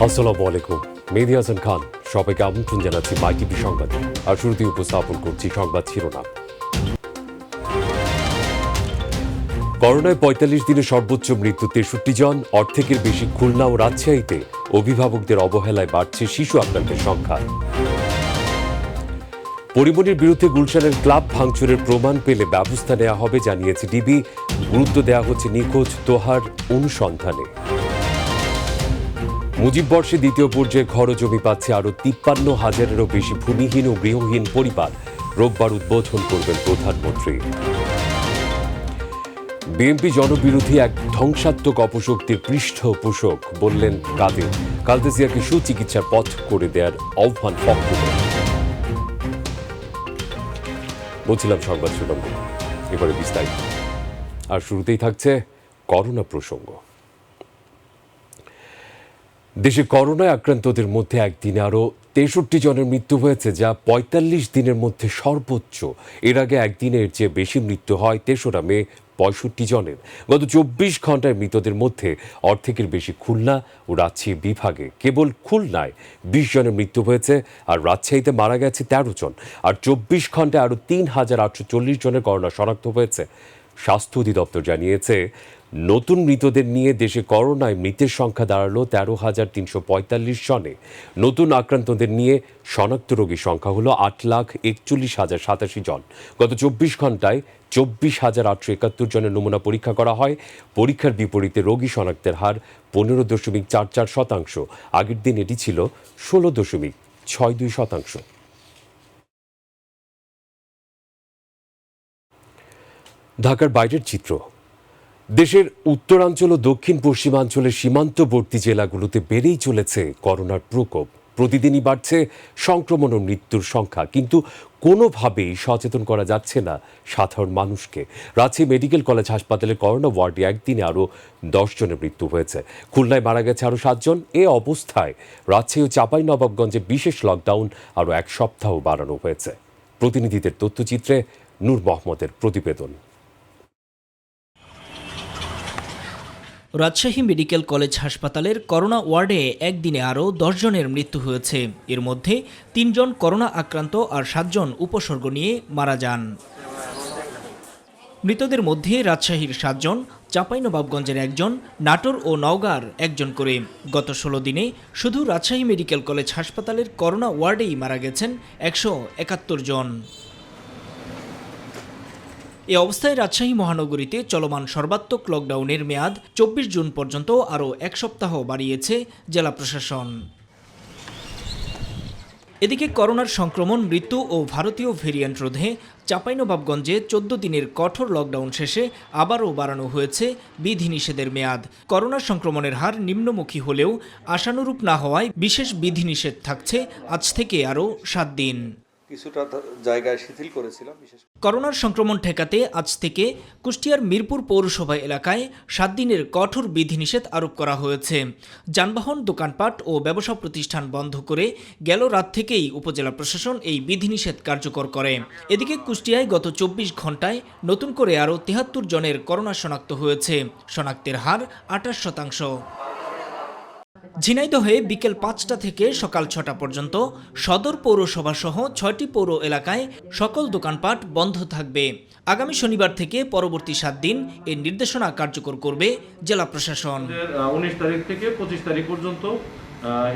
আসসালামু আলাইকুম। মেহেদী হাসান খান, সবাইকে আমন্ত্রণ জানাচ্ছি মাই টিভি সংবাদে। আর শুরুতেই উপস্থাপন করছি সংবাদ শিরোনাম। করোনায় ৪৫ দিনে সর্বোচ্চ মৃত্যু ৬৩ জন, অর্ধেকের বেশি খুলনা ও রাজশাহীতে। অভিভাবকদের অবহেলায় বাড়ছে শিশু আক্রান্তের সংখ্যা। পরিমণির বিরুদ্ধে গুলশানের ক্লাব ভাঙচুরের প্রমাণ পেলে ব্যবস্থা নেওয়া হবে জানিয়েছে ডিবি। গুরুত্ব দেওয়া হচ্ছে নিখোঁজ তোহার অনুসন্ধানে। মুজিব বর্ষে দ্বিতীয় পর্যায়ে ঘর ও জমি পাচ্ছে আরও ৫৩,০০০-এরও বেশি ভূমিহীন ও গৃহহীন পরিবার। রোববার উদ্বোধন করবেন প্রধানমন্ত্রী। বিএনপি জনবিরোধী এক ধ্বংসাত্মক অপশক্তির পৃষ্ঠপোষক বললেন কাদের। খালেদা জিয়াকে সুচিকিৎসার পথ করে দেওয়ার আহ্বান ফখরুলের। বলছিলাম সংবাদ শিরোনাম, এবারে বিস্তারিত। আর শুরুতেই থাকছে করোনা প্রসঙ্গ। দেশে করোনায় আক্রান্তদের মধ্যে একদিনে আরও ৬৩ জনের মৃত্যু হয়েছে, যা ৪৫ দিনের মধ্যে সর্বোচ্চ। এর আগে একদিনের চেয়ে বেশি মৃত্যু হয় ৩রা মে ৬৫ জনের। গত ২৪ ঘন্টায় মৃতদের মধ্যে অর্ধেকের বেশি খুলনা ও রাজশাহী বিভাগে। কেবল খুলনায় ২০ জনের মৃত্যু হয়েছে, আর রাজশাহীতে মারা গেছে ১৩ জন। আর ২৪ ঘন্টায় আরও ৩,৮৪০ জনের করোনা শনাক্ত হয়েছে। স্বাস্থ্য অধিদপ্তর জানিয়েছে, নতুন মৃতদের নিয়ে দেশে করোনায় মৃতের সংখ্যা দাঁড়ালো ১৩,৩৪৫ জনে। নতুন আক্রান্তদের নিয়ে শনাক্ত রোগীর সংখ্যা হলো ৮,৪১,০৮৭ জন। গত ২৪ ঘন্টায় ২৪,৮৭১ জনের নমুনা পরীক্ষা করা হয়। পরীক্ষার বিপরীতে রোগী শনাক্তের হার ১৫.৪৪%। আগের দিন এটি ছিল ১৬.৬২%। ঢাকার বাইরের চিত্র। দেশের উত্তরাঞ্চল ও দক্ষিণ পশ্চিমাঞ্চলের সীমান্তবর্তী জেলাগুলোতে বেড়েই চলেছে করোনার প্রকোপ। প্রতিদিনই বাড়ছে সংক্রমণ ও মৃত্যুর সংখ্যা, কিন্তু কোনোভাবেই সচেতন করা যাচ্ছে না সাধারণ মানুষকে। রাজশাহী মেডিকেল কলেজ হাসপাতালের করোনা ওয়ার্ডে একদিনে আরও ১০ জনের মৃত্যু হয়েছে। খুলনায় মারা গেছে আরও ৭ জন। এ অবস্থায় রাজশাহী ও চাঁপাইনবাবগঞ্জে বিশেষ লকডাউন আরও ১ সপ্তাহ বাড়ানো হয়েছে। প্রতিনিধিদের তথ্যচিত্রে নূর মোহাম্মদের প্রতিবেদন। রাজশাহী মেডিকেল কলেজ হাসপাতালের করোনা ওয়ার্ডে একদিনে আরও ১০ জনের মৃত্যু হয়েছে। এর মধ্যে ৩ জন করোনা আক্রান্ত আর ৭ জন উপসর্গ নিয়ে মারা যান। মৃতদের মধ্যে রাজশাহীর ৭ জন, চাঁপাইনবাবগঞ্জের ১ জন, নাটোর ও নওগাঁর ১ জন করে। গত ১৬ দিনে শুধু রাজশাহী মেডিকেল কলেজ হাসপাতালের করোনা ওয়ার্ডেই মারা গেছেন ১৭১ জন। এ অবস্থায় রাজশাহী মহানগরীতে চলমান সর্বাত্মক লকডাউনের মেয়াদ ২৪ জুন পর্যন্ত আরও ১ সপ্তাহ বাড়িয়েছে জেলা প্রশাসন। এদিকে করোনার সংক্রমণ, মৃত্যু ও ভারতীয় ভেরিয়েন্ট রোধে চাঁপাইনবাবগঞ্জে ১৪ দিনের কঠোর লকডাউন শেষে আবারও বাড়ানো হয়েছে বিধিনিষেধের মেয়াদ। করোনা সংক্রমণের হার নিম্নমুখী হলেও আশানুরূপ না হওয়ায় বিশেষ বিধিনিষেধ থাকছে আজ থেকে আরও ৭ দিন। কিছুটা জায়গায় শিথিল করেছিলাম। করোনার সংক্রমণ ঠেকাতে আজ থেকে কুষ্টিয়ার মিরপুর পৌরসভা এলাকায় ৭ দিনের কঠোর বিধিনিষেধ আরোপ করা হয়েছে। যানবাহন, দোকানপাট ও ব্যবসা প্রতিষ্ঠান বন্ধ করে গেল রাত থেকেই উপজেলা প্রশাসন এই বিধিনিষেধ কার্যকর করে। এদিকে কুষ্টিয়ায় গত ২৪ ঘন্টায় নতুন করে আরও ৭৩ জনের করোনা শনাক্ত হয়েছে। শনাক্তের হার ২৮%। ঝিনাইদহে বিকেল ৫টা থেকে সকাল ৬টা পর্যন্ত সদর পৌরসভা সহ ৬টি পৌর এলাকায় সকল দোকানপাট বন্ধ থাকবে। আগামী শনিবার থেকে পরবর্তী ৭ দিন এর নির্দেশনা কার্যকর করবে জেলা প্রশাসন। ১৯ তারিখ থেকে ২৫ তারিখ পর্যন্ত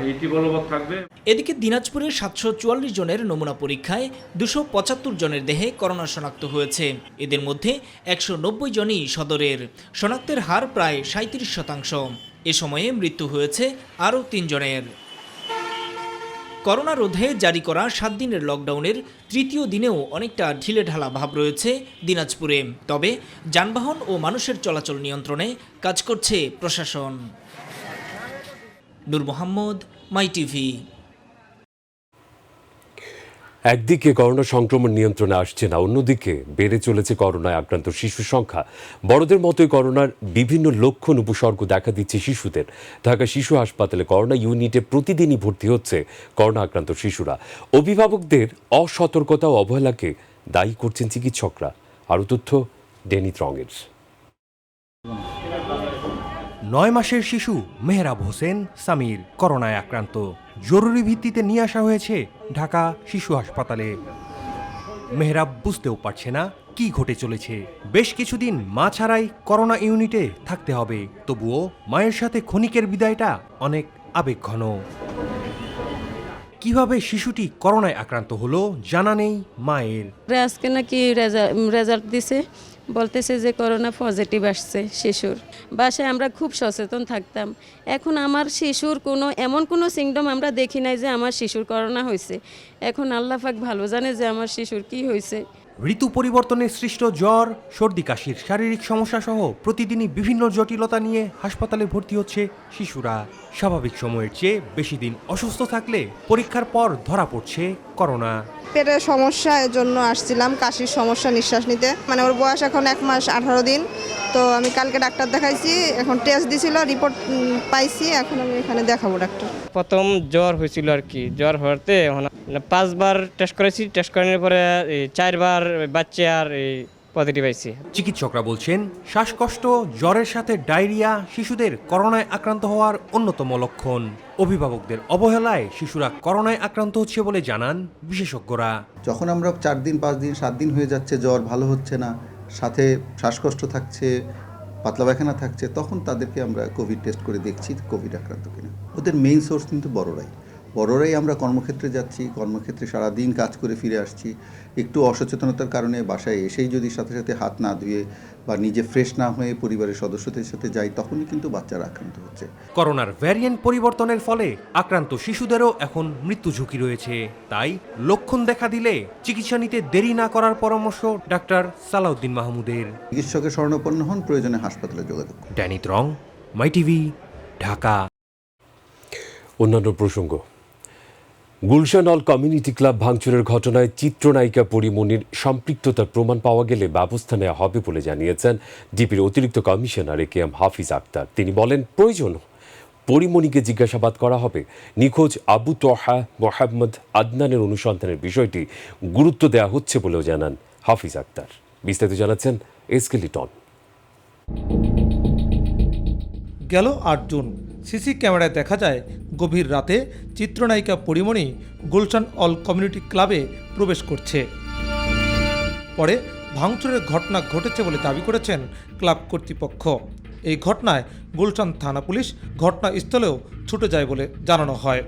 এইটি বলবৎ থাকবে। এদিকে দিনাজপুরে ৭৪৪ জনের নমুনা পরীক্ষায় ২৭৫ জনের দেহে করোনা শনাক্ত হয়েছে। এদের মধ্যে ১৯০ জনই সদরের। শনাক্তের হার প্রায় ৩৭%। এ সময়ে মৃত্যু হয়েছে আরও ৩ জনের। করোনা রোধে জারি করা ৭ দিনের লকডাউনের তৃতীয় দিনেও অনেকটা ঢিলেঢালা ভাব রয়েছে দিনাজপুরে। তবে যানবাহন ও মানুষের চলাচল নিয়ন্ত্রণে কাজ করছে প্রশাসন। নূর মোহাম্মদ, মাই টিভি। একদিকে করোনা সংক্রমণ নিয়ন্ত্রণে আসছে না, অন্যদিকে বেড়ে চলেছে করোনায় আক্রান্ত শিশুর সংখ্যা। বড়দের মতোই করোনার বিভিন্ন লক্ষণ উপসর্গ দেখা দিচ্ছে শিশুদের। ঢাকা শিশু হাসপাতালে করোনা ইউনিটে প্রতিদিনই ভর্তি হচ্ছে করোনা আক্রান্ত শিশুরা। অভিভাবকদের অসতর্কতা ও অবহেলাকে দায়ী করছেন চিকিৎসকরা। আরও তথ্য ডেনি ত্রঙের। 9 মাসের শিশু মেহরাব হোসেন সামির করোনায় আক্রান্ত। জরুরি ভিত্তিতে নিয়ে আসা হয়েছে ঢাকা শিশু হাসপাতালে। মেহরাব বুঝতেও পারছে না কি ঘটে চলেছে। বেশ কিছুদিন মা ছাড়াই করোনা ইউনিটে থাকতে হবে, তবুও মায়ের সাথে ক্ষণিকের বিদায়টা অনেক আবেগঘন। কিভাবে শিশুটি করোনায় আক্রান্ত হলো জানা নেই মায়ের। আজকে নাকি রেজাল্ট দিছে, বলতেছে যে করোনা পজিটিভ আসছে শিশুর। বাসায় আমরা খুব সচেতন থাকতাম। এখন আমার শিশুর এমন কোনো সিমটম আমরা দেখি নাই যে আমার শিশুর করোনা হয়েছে। এখন আল্লাহ পাক ভালো জানে যে আমার শিশুর কি হয়েছে। ঋতু পরিবর্তনে সৃষ্ট জ্বর, সর্দি কাশির শারীরিক সমস্যা সহ প্রতিদিনই বিভিন্ন জটিলতা নিয়ে হাসপাতালে ভর্তি হচ্ছে শিশুরা। স্বাভাবিক সময়ের চেয়ে বেশি দিন অসুস্থ থাকলে পরীক্ষার পর ধরা পড়ছে করোনা। পেটের সমস্যা, এর জন্য আসছিলাম, কাশির সমস্যা, নিঃশ্বাস নিতে। মানে ওর বয়স এখন 1 মাস 18 দিন। তো আমি কালকে ডাক্তার দেখাইছি, এখন টেস্ট দিছিল, রিপোর্ট পাইছি, এখন আমি এখানে দেখাবো ডাক্তার। প্রথম জ্বর হয়েছিল আর কি, জ্বর হওয়াতে 5 বার টেস্ট করেছি, টেস্ট করানোর পরে 4 বার বাচ্চা আর পজিটিভ আইছি। চিকিৎসকরা বলছেন শ্বাসকষ্ট, জ্বরের সাথে ডায়রিয়া শিশুদের করোনায় আক্রান্ত হওয়ার অন্যতম লক্ষণ। অভিভাবকদের অবহেলায় শিশুরা করোনায় আক্রান্ত হচ্ছে বলে জানান বিশেষজ্ঞরা। যখন আমরা 4 দিন 5 দিন 7 দিন হয়ে যাচ্ছে, জ্বর ভালো হচ্ছে না, সাথে শ্বাসকষ্ট থাকছে, পাতলা পায়খানা থাকছে, তখন তাদেরকে আমরা কোভিড টেস্ট করে দেখছি কোভিড আক্রান্ত কিনা। ওদের মেইন সোর্স কিন্তু বড়রাই আমরা কর্মক্ষেত্রে যাচ্ছি, কর্মক্ষেত্রে সারাদিন কাজ করে ফিরে আসছি। একটু অসচেতনতার কারণে বাসায় এসেই যদি সাথে সাথে হাত না ধুয়ে বা নিজে ফ্রেশ না হয়ে পরিবারের সদস্যদের সাথে যাই, তখনই কিন্তু বাচ্চারা আক্রান্ত হচ্ছে। করোনার ভ্যারিয়েন্ট পরিবর্তনের ফলে আক্রান্ত শিশুদেরও এখন মৃত্যু ঝুঁকি রয়েছে। তাই লক্ষণ দেখা দিলে চিকিৎসা নিতে দেরি না করার পরামর্শ ডাক্তার সালাউদ্দিন মাহমুদের। চিকিৎসকের শরণাপন্ন হন, প্রয়োজনে হাসপাতালে যোগাযোগ করুন। ড্যানি ত্রং, মাই টিভি, ঢাকা। অন্যান্য প্রসঙ্গ, গুলশান অল কমিউনিটি ক্লাব ভাঙচুরের ঘটনায় চিত্রনায়িকা পরিমণির সম্পৃক্ততার প্রমাণ পাওয়া গেলে ব্যবস্থা নেওয়া হবে বলে জানিয়েছেন ডিবির অতিরিক্ত কমিশনার AKM হাফিজ আক্তার। তিনি বলেন, প্রয়োজন পরিমণিকে জিজ্ঞাসাবাদ করা হবে। নিখোঁজ আবু তহা মোহাম্মদ আদনানের অনুসন্ধানের বিষয়টি গুরুত্ব দেওয়া হচ্ছে বলেও জানান হাফিজ আক্তার। বিস্তারিত জানাচ্ছেন এসকে লিটন। গেল 8 জুন সিসি ক্যামেরায় দেখা যায় গভীর রাতে চিত্রনায়িকা পরিমণি গুলশান অল কমিউনিটি ক্লাবে প্রবেশ করছে। পরে ভাঙচুরের ঘটনা ঘটেছে বলে দাবি করেছেন ক্লাব কর্তৃপক্ষ। এই ঘটনায় গুলশান থানা পুলিশ ঘটনাস্থলেও ছুটে যায় বলে জানানো হয়।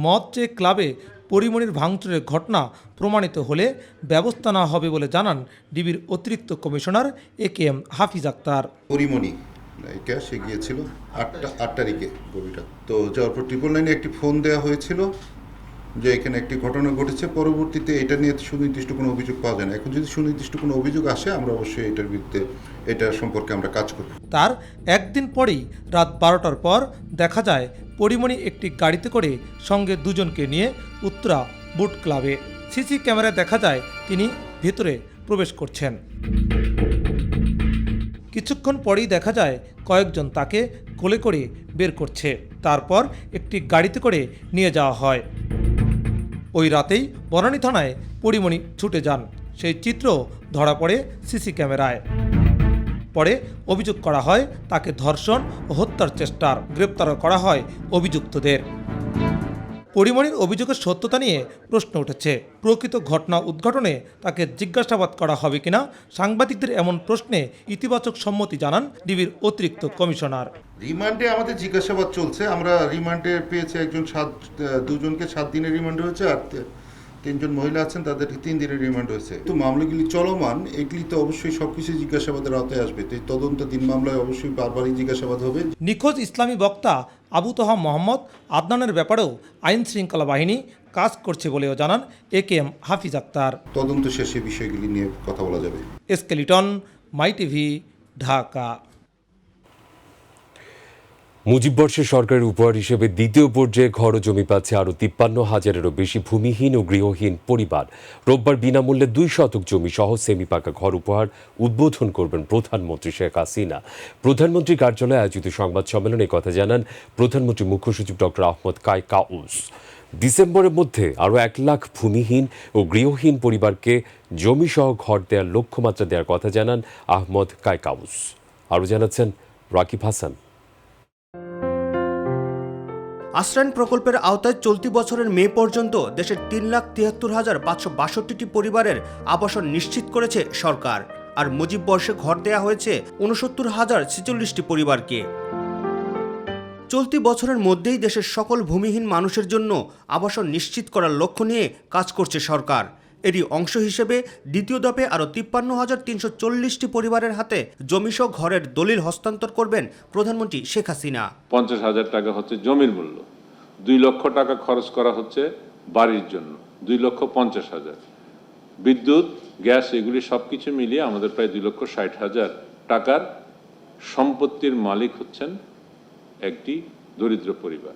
মদ চেয়ে ক্লাবে পরিমণির ভাঙচুরের ঘটনা প্রমাণিত হলে ব্যবস্থা নেওয়া হবে বলে জানান ডিবির অতিরিক্ত কমিশনার AKM হাফিজ আক্তার। পরিমণি সে গিয়েছিল 8 তারিখে গভীরটা, তো যাওয়ার পর 999 একটি ফোন দেওয়া হয়েছিল যে এখানে একটি ঘটনা ঘটেছে। পরবর্তীতে এটা নিয়ে সুনির্দিষ্ট কোনো অভিযোগ পাওয়া যায় না। এখন যদি সুনির্দিষ্ট কোনো অভিযোগ আসে, আমরা অবশ্যই এটার বিরুদ্ধে সম্পর্কে আমরা কাজ করব। তার একদিন পরেই রাত 12টার পর দেখা যায় পরিমণি একটি গাড়িতে করে সঙ্গে 2 জনকে নিয়ে উত্তরা বুট ক্লাবে। সিসি ক্যামেরায় দেখা যায় তিনি ভেতরে প্রবেশ করছেন। কিছুক্ষণ পরেই দেখা যায় কয়েকজন তাকে কোলে করে বের করছে। তারপর একটি গাড়িতে করে নিয়ে যাওয়া হয়। ওই রাতেই বনানী থানায় পরিমণি ছুটে যান। সেই চিত্র ধরা পড়ে সিসি ক্যামেরায়। পরে অভিযোগ করা হয় তাকে ধর্ষণ ও হত্যার চেষ্টার। গ্রেপ্তার করা হয় অভিযুক্তদের। পরিমণির অভিযোগের সত্যতা নিয়ে প্রশ্ন উঠেছে। প্রকৃত ঘটনা উদ্ঘাটনে তাকে জিজ্ঞাসাবাদ করা হবে কিনা সাংবাদিকদের এমন প্রশ্নে ইতিবাচক সম্মতি জানান ডিবির অতিরিক্ত কমিশনার। রিমান্ডে আমাদের জিজ্ঞাসাবাদ চলছে। আমরা রিমান্ডে পেয়েছি 2 জনকে 7 দিনের রিমান্ড হয়েছে, আর 3 জন মহিলা আছেন তাদের 3 দিনের রিমান্ড হয়েছে। তো মামলাগুলি চলমান, এগুলি তো অবশ্যই সবকিছু জিজ্ঞাসাবাদের আওতায় আসবে। তো তদন্ত 3 মামলায় অবশ্যই বারবারই জিজ্ঞাসাবাদ হবে। নিখোঁজ ইসলামী বক্তা আবু তহা মোহাম্মদ আদনানের ব্যাপারেও আইন শৃঙ্খলা বাহিনী কাজ করছে বলেও জানান AKM হাফিজ আক্তার। তদন্ত শেষে বিষয়গুলি নিয়ে কথা বলা যাবে। এসকে লিটন, মাই টিভি, ঢাকা। মুজিববর্ষের সরকারের উপহার হিসেবে দ্বিতীয় পর্যায়ে ঘর ও জমি পাচ্ছে আরও 53,000-এরও বেশি ভূমিহীন ও গৃহহীন পরিবার। রোববার বিনামূল্যে 2 শতক জমি সহ সেমি পাকা ঘর উপহার উদ্বোধন করবেন প্রধানমন্ত্রী শেখ হাসিনা। প্রধানমন্ত্রী কার্যালয়ে আয়োজিত সংবাদ সম্মেলনে কথা জানান প্রধানমন্ত্রী মুখ্য সচিব ডক্টর আহমদ কাউস। ডিসেম্বরের মধ্যে আরও 1 লাখ ভূমিহীন ও গৃহহীন পরিবারকে জমি সহ ঘর দেওয়ার লক্ষ্যমাত্রা দেওয়ার কথা জানান আহমদ কাউস। আরও জানাচ্ছেন রাকিব হাসান। আশ্রয়ণ প্রকল্পের আওতায় চলতি বছরের মে পর্যন্ত দেশের 3,73,562টি পরিবারের আবাসন নিশ্চিত করেছে সরকার। আর মুজিব বর্ষে ঘর দেয়া হয়েছে 69,046টি পরিবারকে। চলতি বছরের মধ্যেই দেশের সকল ভূমিহীন মানুষের জন্য আবাসন নিশ্চিত করার লক্ষ্য নিয়ে কাজ করছে সরকার। এরই অংশ হিসেবে দ্বিতীয় ধাপে আরও 53,340টি পরিবারের হাতে জমিসহ ঘরের দলিল হস্তান্তর করবেন প্রধানমন্ত্রী শেখ হাসিনা। 50,000 টাকা হচ্ছে জমির মূল্য, 2 লক্ষ টাকা খরচ করা হচ্ছে বাড়ির জন্য, 2,50,000। বিদ্যুৎ, গ্যাস এগুলি সবকিছু মিলিয়ে আমাদের প্রায় 2,60,000 টাকার সম্পত্তির মালিক হচ্ছেন একটি দরিদ্র পরিবার।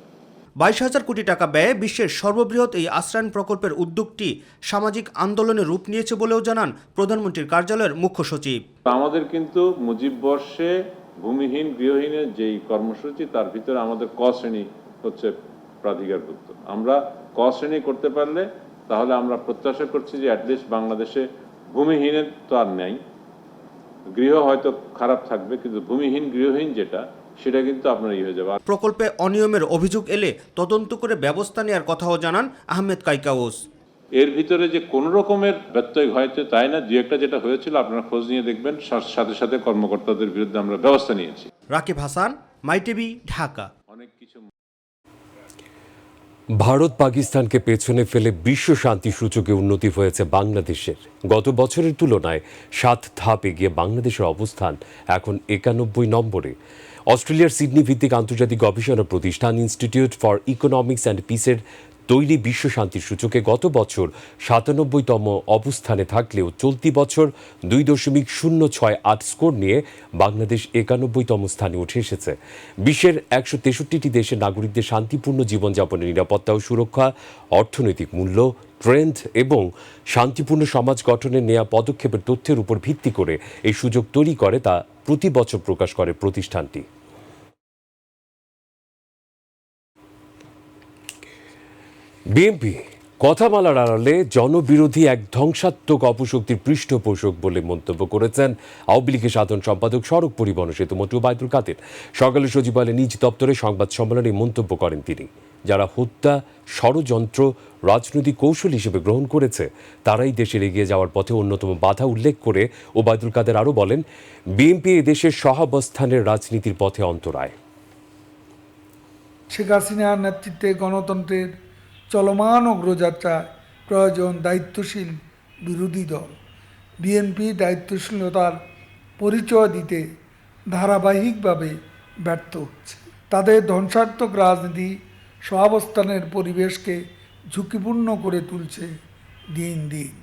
22,000 কোটি টাকা ব্যয়ে বিশ্বের সর্ববৃহৎ এই আশ্রয়ণ প্রকল্পের উদ্যোগটি সামাজিক আন্দোলনে রূপ নিয়েছে বলেও জানান প্রধানমন্ত্রীর কার্যালয়ের মুখ্য সচিব। আমাদের কিন্তু মুজিব বর্ষে ভূমিহীন গৃহহীনের যেই কর্মসূচি তার ভিতরে আমাদের ক শ্রেণী হচ্ছে প্রাধিকারভুক্ত। আমরা ক শ্রেণী করতে পারলে তাহলে আমরা প্রত্যাশা করছি যে অ্যাটলিস্ট বাংলাদেশে ভূমিহীনের তো আর নেই, গৃহ হয়তো খারাপ থাকবে কিন্তু ভূমিহীন গৃহহীন যেটা সেটা কিন্তু আপনার হয়ে যাবে। প্রকল্পে অনিয়মের অভিযোগ এলে তদন্ত করে ব্যবস্থা নেওয়ার কথাও জানান আহমেদ কাইকাউস। এর ভিতরে যে কোনো রকমের ব্যত্যয় হয়েছে তাই না, দু একটা যেটা হয়েছিল আপনারা খোঁজ নিয়ে দেখবেন, সাথে সাথে কর্মকর্তাদের বিরুদ্ধে আমরা ব্যবস্থা নিয়েছি। রাকিব হাসান, মাই টিভি, ঢাকা। অনেক কিছু ভারত পাকিস্তানকে পেছনে ফেলে বিশ্ব শান্তি সূচকে উন্নতি হয়েছে বাংলাদেশের। গত বছরের তুলনায় 7 ধাপ এগিয়ে বাংলাদেশের অবস্থান এখন 91 নম্বরে। অস্ট্রেলিয়ার সিডনি ভিত্তিক আন্তর্জাতিক গবেষণা প্রতিষ্ঠান ইনস্টিটিউট ফর ইকোনমিক্স অ্যান্ড পিসের তৈরি বিশ্ব শান্তির সূচকে গত বছর 97তম অবস্থানে থাকলেও চলতি বছর 2.068 স্কোর নিয়ে বাংলাদেশ 91তম স্থানে উঠে এসেছে। বিশ্বের 163টি দেশের নাগরিকদের শান্তিপূর্ণ জীবনযাপনের নিরাপত্তা ও সুরক্ষা, অর্থনৈতিক মূল্য, ট্রেন্ড এবং শান্তিপূর্ণ সমাজ গঠনে নেওয়া পদক্ষেপের তথ্যের উপর ভিত্তি করে এই সুযোগ তৈরি করে তা প্রতি বছর প্রকাশ করে প্রতিষ্ঠানটি। বিএনপি কথামালার আড়ালে জনবিরোধী এক ধ্বংসাত্মক অপশক্তির পৃষ্ঠপোষক বলে মন্তব্য করেছেন আওয়ামী লীগের সাধারণ সম্পাদক সড়ক পরিবহন সেতুমন্ত্রী ওবায়দুল কাদের। সকালে সচিবালয়ে নিজ দপ্তরে সংবাদ সম্মেলনে মন্তব্য করেন তিনি। যারা হত্যা ষড়যন্ত্র রাজনৈতিক কৌশল হিসেবে গ্রহণ করেছে তারাই দেশের এগিয়ে যাওয়ার পথে অন্যতম বাধা উল্লেখ করে ওবায়দুল কাদের আরও বলেন, বিএনপি এদেশের সহাবস্থানের রাজনীতির পথে অন্তরায়। শেখ হাসিনার নেতৃত্বে গণতন্ত্রের চলমান অগ্রযাত্রায় প্রয়োজন দায়িত্বশীল বিরোধী দল। বিএনপি দায়িত্বশীলতার পরিচয় দিতে ধারাবাহিকভাবে ব্যর্থ হচ্ছে। তাদের ধ্বংসাত্মক রাজনীতি সহাবস্থানের পরিবেশকে ঝুঁকিপূর্ণ করে তুলছে দিন দিন।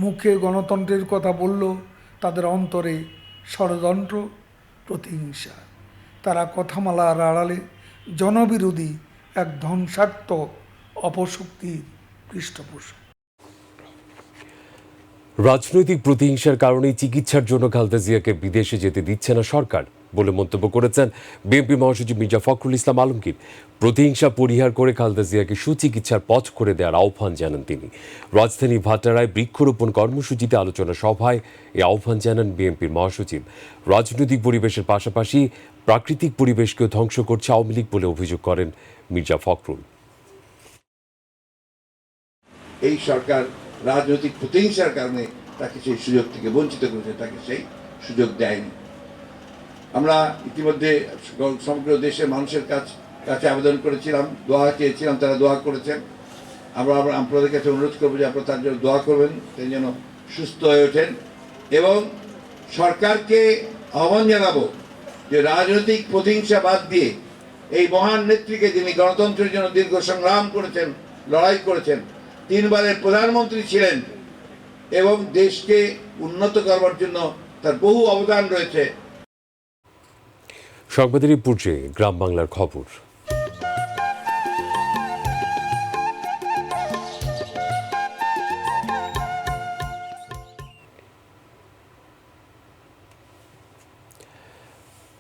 মুখে গণতন্ত্রের কথা বললেও তাদের অন্তরে ষড়যন্ত্র, প্রতিহিংসা। তারা কথামালার আড়ালে জনবিরোধী এক ধ্বংসাত্মক অপশক্তির পৃষ্ঠপোষক। রাজনৈতিক প্রতিহিংসার কারণে চিকিৎসার জন্য খালেদা জিয়াকে বিদেশে যেতে দিচ্ছে না সরকার বলে মন্তব্য করেছেন বিএনপি মহাসচিব মির্জা ফখরুল ইসলাম আলমগীর। প্রতিহিংসা পরিহার করে খালেদা জিয়াকে সুচিকিৎসার পথ করে দেওয়ার আহ্বান জানান তিনি। রাজধানী ভাটারায় বৃক্ষরোপণ কর্মসূচিতে আলোচনা সভায় এই আহ্বান জানান বিএনপির মহাসচিব। রাজনৈতিক পরিবেশের পাশাপাশি প্রাকৃতিক পরিবেশকেও ধ্বংস করছে আওয়ামী লীগ বলে অভিযোগ করেন মির্জা ফখরুল। এই সরকার রাজনৈতিক প্রতিহিংসার কারণে তাকে সেই সুযোগ থেকে বঞ্চিত করেছে, তাকে সেই সুযোগ দেয়নি। আমরা ইতিমধ্যে সমগ্র দেশের মানুষের কাছে আবেদন করেছিলাম, দোয়া চেয়েছিলাম, তারা দোয়া করেছেন। আমরা আপনাদের কাছে অনুরোধ করবো যে আপনারা তার জন্য দোয়া করবেন, তিনি যেন সুস্থ হয়ে ওঠেন। এবং সরকারকে আহ্বান জানাবো যে রাজনৈতিক প্রতিহিংসা বাদ দিয়ে এই মহান নেত্রীকে, যিনি গণতন্ত্রের জন্য দীর্ঘ সংগ্রাম করেছেন, লড়াই করেছেন, 3 বারের প্রধানমন্ত্রী ছিলেন এবং দেশকে উন্নত করবার জন্য তার বহু অবদান রয়েছে। সংবাদের এই পর্যায়ে গ্রাম বাংলার খবর।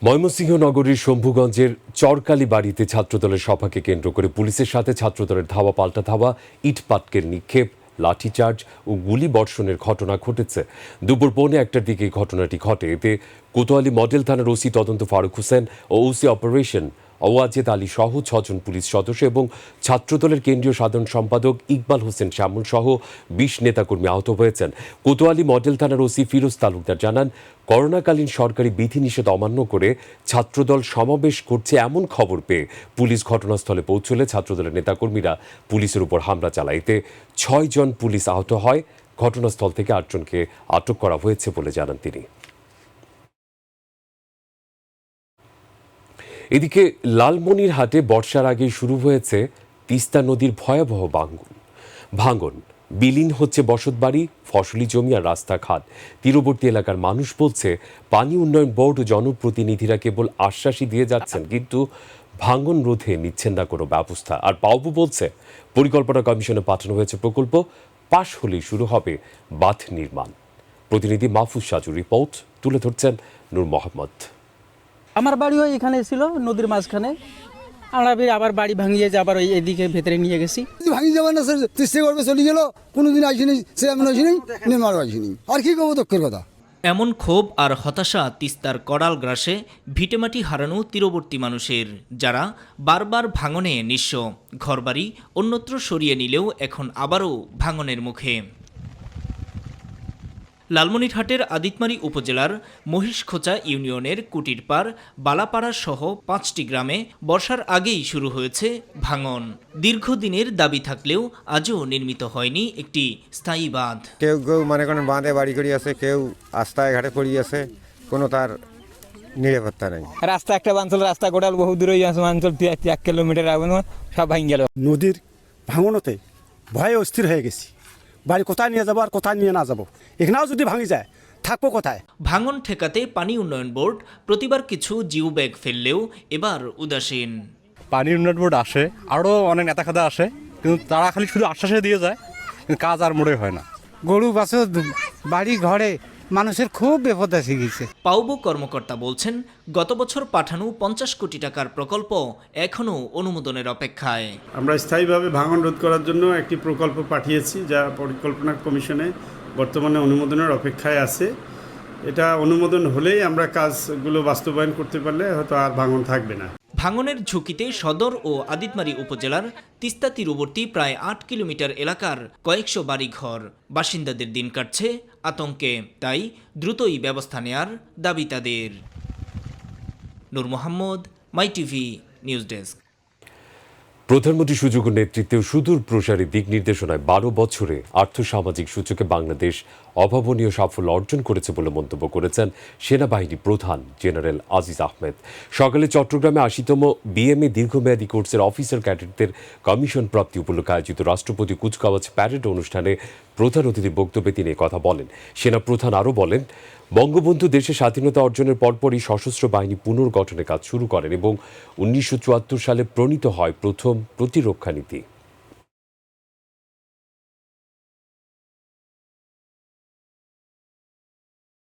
ময়মনসিংহ নগরীর শম্ভুগঞ্জের চরকালী বাড়িতে ছাত্রদলের সভাকে কেন্দ্র করে পুলিশের সাথে ছাত্রদলের ধাওয়া পাল্টা ধাওয়া, ইটপাটকেল নিক্ষেপ, লাঠিচার্জ ও গুলি বর্ষণের ঘটনা ঘটেছে। দুপুর 1:15টার দিকে এই ঘটনাটি ঘটে। এতে কোতোয়ালি মডেল থানার ওসি তদন্ত ফারুক হোসেন ও ওসি অপারেশন ওয়াজেদ আলী সহ 6 জন পুলিশ সদস্য এবং ছাত্রদলের কেন্দ্রীয় সাধারণ সম্পাদক ইকবাল হোসেন শ্যামল সহ 20 নেতাকর্মী আহত হয়েছেন। কোতোয়ালি মডেল থানার ওসি ফিরোজ তালুকদার জানান, করোনাকালীন সরকারি বিধিনিষেধ অমান্য করে ছাত্রদল সমাবেশ করছে এমন খবর পেয়ে পুলিশ ঘটনাস্থলে পৌঁছলে ছাত্রদলের নেতাকর্মীরা পুলিশের উপর হামলা চালায়। এতে 6 জন পুলিশ আহত হয়। ঘটনাস্থল থেকে 8 জনকে আটক করা হয়েছে বলে জানান তিনি। এদিকে লালমনিরহাটে বর্ষার আগেই শুরু হয়েছে তিস্তা নদীর ভয়াবহ ভাঙন। বিলীন হচ্ছে বসতবাড়ি, ফসলি জমি আর রাস্তাঘাট। তীরবর্তী এলাকার মানুষ বলছে, পানি উন্নয়ন বোর্ড ও জনপ্রতিনিধিরা কেবল আশ্বাসই দিয়ে যাচ্ছেন, কিন্তু ভাঙন রোধে নিচ্ছেন না কোনো ব্যবস্থা। আর পাওবু বলছে, পরিকল্পনা কমিশনে পাঠানো হয়েছে প্রকল্প, পাশ হলেই শুরু হবে বাঁধ নির্মাণ। প্রতিনিধি মাহফুজ সাজুর রিপোর্ট তুলে ধরছেন নূর মোহাম্মদ। আমার বাড়িও এখানে ছিল, নদীর মাঝখানে। আমরা আবার বাড়ি ভাঙিয়ে যে আবার এদিকে ভেতরে নিয়ে গেছি। ভাঙি যাবার না স্যার, চেষ্টা করবে চলে গেল, কোনোদিন আসিনি, সে এমন আসিনি, নেমারও আসিনি। আর কি করবো, দুঃখের কথা। এমন ক্ষোভ আর হতাশা তিস্তার কড়াল গ্রাসে ভিটেমাটি হারানো তীরবর্তী মানুষের, যারা বারবার ভাঙনে নিঃস্ব। ঘরবাড়ি অন্যত্র সরিয়ে নিলেও এখন আবারও ভাঙনের মুখে। লালমনিরহাটের আদিতমারী উপজেলার মহিষখোঁচা ইউনিয়নের কুটিরপাড়, বালাপাড়া সহ 5টি গ্রামে বর্ষার আগেই শুরু হয়েছে ভাঙন। দীর্ঘদিনের দাবি থাকলেও আজও নির্মিত হয়নি একটি স্থায়ী বাঁধ। কেউ কেউ মনে করেন বাঁধে বাড়ি করি আছে, কেউ রাস্তায় ঘাটে পড়ি আছে, কোনো তার নিরাপত্তা নেই। রাস্তা একটা অঞ্চল, রাস্তা গোটাল বহু দূরে অঞ্চল 1 কিলোমিটার আগুন সব ভাঙে গেল। নদীর ভাঙনতে ভয়ে অস্থির হয়ে গেছি, বাড়ি কোথায় নিয়ে যাবো আর কোথায় নিয়ে না যাবো। এখানেও যদি ভাঙি যায়, থাকবো কোথায়? ভাঙন ঠেকাতে পানি উন্নয়ন বোর্ড প্রতিবার কিছু জিও ব্যাগ ফেললেও এবার উদাসীন। পানি উন্নয়ন বোর্ড আসে, আরও অনেক নেতা খাদা আসে, কিন্তু তারা খালি শুধু আশ্বাসে দিয়ে যায়, কিন্তু কাজ আর মোড়ে হয় না। গরু বাছুর বাড়ি ঘরে মানুষের খুব বিপদ এসে গেছে। পাউবো কর্মকর্তা বলছেন, গত বছর পাঠানো 50 কোটি টাকার প্রকল্প এখনও অনুমোদনের অপেক্ষায়। আমরা স্থায়ীভাবে ভাঙন রোধ করার জন্য একটি প্রকল্প পাঠিয়েছি, যা পরিকল্পনা কমিশনে বর্তমানে অনুমোদনের অপেক্ষায় আছে। এটা অনুমোদন হলেই আমরা কাজগুলো বাস্তবায়ন করতে পারলে হয়তো আর ভাঙন থাকবে না। ভাঙনের ঝুঁকিতে সদর ও আদিতমারী উপজেলার তিস্তা তীরবর্তী প্রায় 8 কিলোমিটার এলাকার কয়েকশো বাড়িঘর। বাসিন্দাদের দিন কাটছে আতঙ্কে, তাই দ্রুতই ব্যবস্থা নেয়ার দাবি তাদের। নূর মোহাম্মদ, মাই টিভি নিউজ ডেস্ক। প্রধানমন্ত্রী সুযোগের নেতৃত্বে সুদূর প্রসারী দিক নির্দেশনায় 12 বছরে আর্থসামাজিক সূচকে বাংলাদেশ অভাবনীয় সাফল্য অর্জন করেছে বলে মন্তব্য করেছেন সেনাবাহিনী প্রধান জেনারেল আজিজ আহমেদ। সকালে চট্টগ্রামে 80তম বিএমএ দীর্ঘমেয়াদী কোর্সের অফিসার ক্যাডেটদের কমিশন প্রাপ্তি উপলক্ষে আয়োজিত রাষ্ট্রপতি কুচকাওয়াজ প্যারেড অনুষ্ঠানে প্রধান অতিথির বক্তব্যে তিনি কথা বলেন। সেনাপ্রধান আরও বলেন, বঙ্গবন্ধু দেশের স্বাধীনতা অর্জনের পরপরই সশস্ত্র বাহিনী পুনর্গঠনের কাজ শুরু করেন এবং 1974 সালে প্রণীত হয় প্রথম প্রতিরক্ষা নীতি।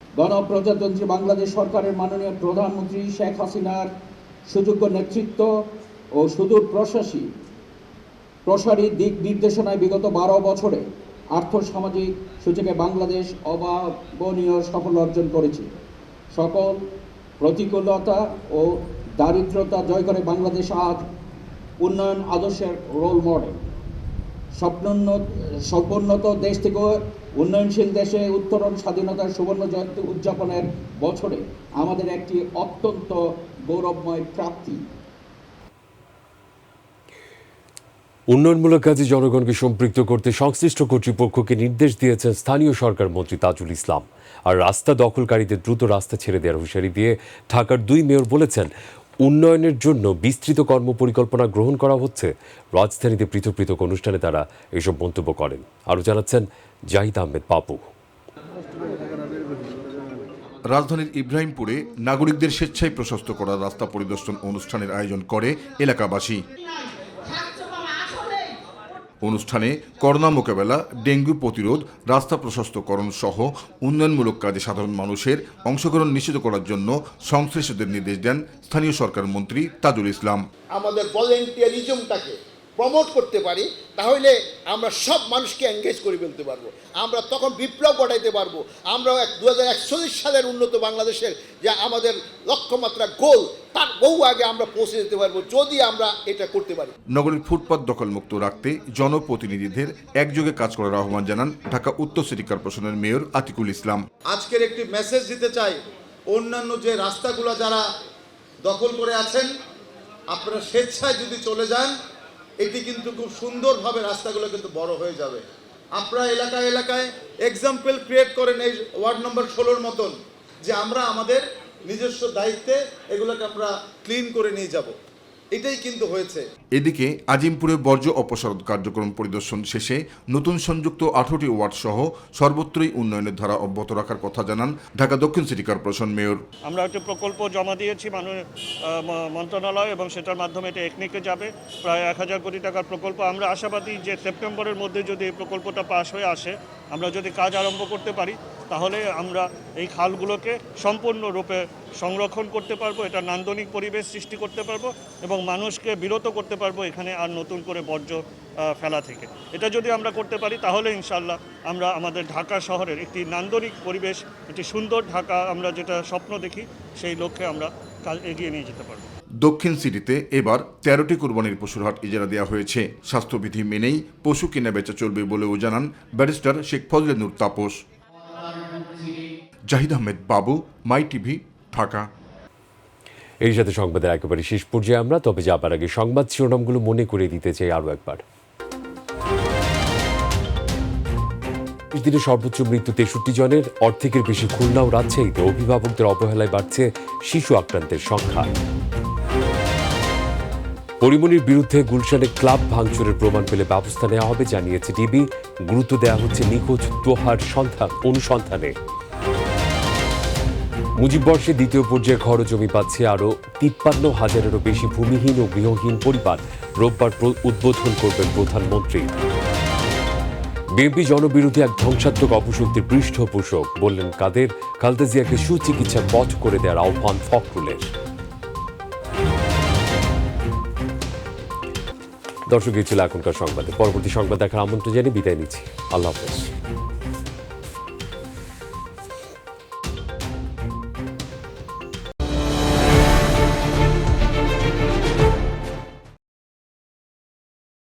গণপ্রজাতন্ত্রী বাংলাদেশ সরকারের মাননীয় প্রধানমন্ত্রী শেখ হাসিনার সুযোগ্য নেতৃত্ব ও সুদূর প্রসারী দিক নির্দেশনায় বিগত 12 বছরে আর্থসামাজিক সূচকে বাংলাদেশ অভাবনীয় সাফল্য অর্জন করেছে। সকল প্রতিকূলতা ও দারিদ্রতা জয় করে বাংলাদেশ আজ উন্নয়ন আদর্শের রোল মডেল। সর্বোন্নত দেশ থেকে উন্নয়নশীল দেশে উত্তরণ স্বাধীনতার সুবর্ণ জয়ন্তী উদযাপনের বছরে আমাদের একটি অত্যন্ত গৌরবময় প্রাপ্তি। উন্নয়নমূলক কাজে জনগণকে সম্পৃক্ত করতে সংশ্লিষ্ট কর্তৃপক্ষকে নির্দেশ দিয়েছেন স্থানীয় সরকার মন্ত্রী তাজুল ইসলাম। আর রাস্তা দখলকারীদের দ্রুত রাস্তা ছেড়ে দেওয়ার হুঁশিয়ারি দিয়ে ঢাকার 2 মেয়র বলেছেন, উন্নয়নের জন্য বিস্তৃত কর্মপরিকল্পনা গ্রহণ করা হচ্ছে। রাজধানীতে পৃথক পৃথক অনুষ্ঠানে তারা এসব মন্তব্য করেন। আরও জানাচ্ছেন জাহিদ আহমেদ পাপু। রাজধানীর ইব্রাহিমপুরে নাগরিকদের স্বেচ্ছায় প্রশস্ত করা রাস্তা পরিদর্শন অনুষ্ঠানের আয়োজন করে এলাকাবাসী। অনুষ্ঠানে করোনা মোকাবেলা, ডেঙ্গু প্রতিরোধ, রাস্তা প্রশস্তকরণ সহ উন্নয়নমূলক কাজে সাধারণ মানুষের অংশগ্রহণ নিশ্চিত করার জন্য সংশ্লিষ্টদের নির্দেশ দেন স্থানীয় সরকার মন্ত্রী তাজুল ইসলাম। আমাদের ভলেন্টিয়ারিজমটাকে প্রমোট করতে পারি, তাহলে আমরা সব মানুষকে এঙ্গেজ করে ফেলতে পারবো। আমরা তখন বিপ্লব ঘটাইতে পারবো। আমরা 2041 সালের উন্নত বাংলাদেশের যে আমাদের লক্ষ্যমাত্রা গোল, তার বহু আগে আমরা পৌঁছে যেতে পারবো যদি আমরা এটা করতে পারি। নগরীর ফুটপাত দখলমুক্ত রাখতে জনপ্রতিনিধিদের একযোগে কাজ করার আহ্বান জানান ঢাকা উত্তর সিটি কর্পোরেশনের মেয়র আতিকুল ইসলাম। আজকের একটি মেসেজ দিতে চাই, অন্যান্য যে রাস্তাগুলো যারা দখল করে আছেন, আপনারা স্বেচ্ছায় যদি চলে যান, এটি কিন্তু খুব সুন্দরভাবে রাস্তাগুলো কিন্তু বড় হয়ে যাবে। আপনারা এলাকায় এলাকায় এক্সাম্পল ক্রিয়েট করেন এই ওয়ার্ড নম্বর 16-র মতন, যে আমরা আমাদের নিজস্ব দায়িত্বে এগুলোকে আমরা ক্লিন করে নিয়ে যাব। এটাই কিন্তু হয়েছে। এদিকে আজিমপুরে বর্জ্য অপসারণ কার্যক্রম পরিদর্শন শেষে নতুন সংযুক্ত 18টি ওয়ার্ড সহ সর্বত্রই উন্নয়নের ধারা অব্যাহত রাখার কথা জানান ঢাকা দক্ষিণ সিটি কর্পোরেশন মেয়র। আমরা একটি প্রকল্প জমা দিয়েছি মন্ত্রণালয় এবং সেটার মাধ্যমে এটা একনিকে যাবে, প্রায় 1000 কোটি টাকার প্রকল্প। আমরা আশাবাদী যে সেপ্টেম্বরের মধ্যে যদি এই প্রকল্পটা পাস হয়ে আসে, আমরা যদি কাজ আরম্ভ করতে পারি, তাহলে আমরা এই খালগুলোকে সম্পূর্ণরূপে সংরক্ষণ করতে পারবো, এটা নান্দনিক পরিবেশ সৃষ্টি করতে পারবো এবং মানুষকে বিরত করতে পারবো এখানে আর নতুন করে বর্জ্য ফেলা থেকে। এটা যদি আমরা করতে পারি, তাহলে ইনশাল্লাহ আমরা আমাদের ঢাকা শহরের একটি নান্দনিক পরিবেশ, একটি সুন্দর ঢাকা আমরা যেটা স্বপ্ন দেখি, সেই লক্ষ্যে আমরা কাজ এগিয়ে নিয়ে যেতে পারবো। দক্ষিণ সিটিতে এবার 13টি কোরবানির পশুর হাট ইজারা দেওয়া হয়েছে। স্বাস্থ্যবিধি মেনেই পশু কেনা বেচা চলবে বলেও জানান ব্যারিস্টার শেখ ফজলে নূর তাপস। জাহিদ আহমেদ বাবু, মাই টিভি, ঢাকা। এই সাথে সংবাদের একেবারে শেষ পর্যায়ে আমরা, তবে যাবার আগে সংবাদ শিরোনামগুলো মনে করে দিতে চাই আরও একবার। দিনে সর্বোচ্চ মৃত্যু 63 জনের, অর্ধেকের বেশি খুলনা ও রাজশাহীতে। অভিভাবকদের অবহেলায় বাড়ছে শিশু আক্রান্তের সংখ্যা। পরিমণির বিরুদ্ধে গুলশানে ক্লাব ভাঙচুরের প্রমাণ পেলে ব্যবস্থা নেওয়া হবে জানিয়েছে ডিবি। গুরুত্ব দেওয়া হচ্ছে নিখোঁজ তোহার অনুসন্ধানে। মুজিব বর্ষে দ্বিতীয় পর্যায়ে ঘর জমি পাচ্ছে আরও 53,000-এরও বেশি ভূমিহীন ও গৃহহীন পরিবার। রোববার উদ্বোধন করবেন প্রধানমন্ত্রী। বিএনপি জনবিরোধী এক ধ্বংসাত্মক অপশক্তির পৃষ্ঠপোষক বললেন কাদের। খালেদা জিয়াকে সুচিকিৎসার পথ করে দেওয়ার আহ্বান ফখরুলের। দর্শক, এই ছিল এখনকার সংবাদে। পরবর্তী সংবাদ দেখার আমন্ত্রণ জানিয়ে বিদায় নিচ্ছি। আল্লাহ হাফেজ।